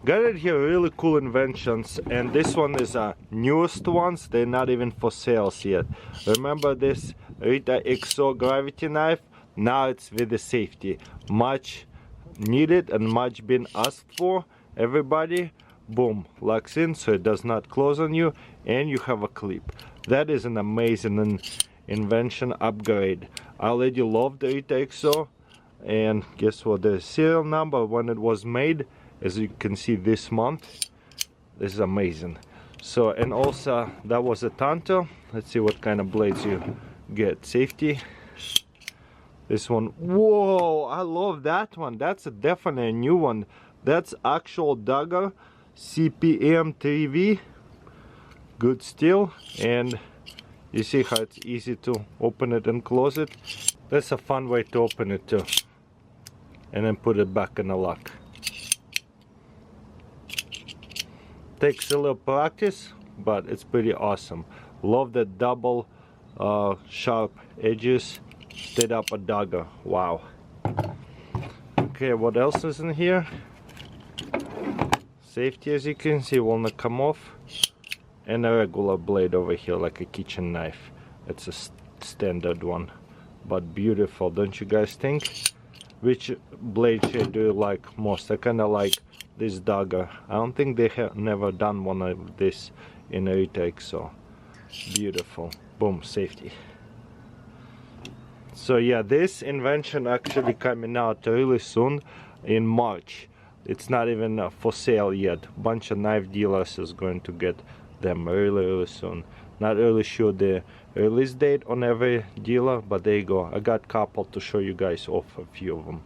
Got it here, really cool inventions, and this one is newest ones. They're not even for sales yet. Remember this Reate Exo gravity knife? Now it's with the safety. Much needed and much been asked for. Everybody, boom, locks in so it does not close on you, and you have a clip. That is an amazing invention upgrade. I already love the Reate Exo, and guess what? The serial number when it was made, as you can see, this month. This is amazing. So, and also that was a Tanto. Let's see what kind of blades you get. Safety. This one, whoa, I love that one. That's definitely a new one. That's actual Dagger CPM 3V. Good steel, and you see how it's easy to open it and close it. That's a fun way to open it too. And then put it back in the lock. Takes a little practice, but it's pretty awesome. Love the double sharp edges. Straight up a dagger. Wow. Okay, what else is in here? Safety, as you can see, will not come off. And a regular blade over here, like a kitchen knife. It's a standard one, but beautiful, don't you guys think? Which blade shade do you like most? I kind of like this dagger. I don't think they have never done one of this in a Reate Exo. Beautiful. Boom, safety. So yeah, this invention actually coming out really soon in March. It's not even for sale yet. Bunch of knife dealers is going to get them really soon. Not really sure the release date on every dealer, but there you go. I got a couple to show you guys off, a few of them.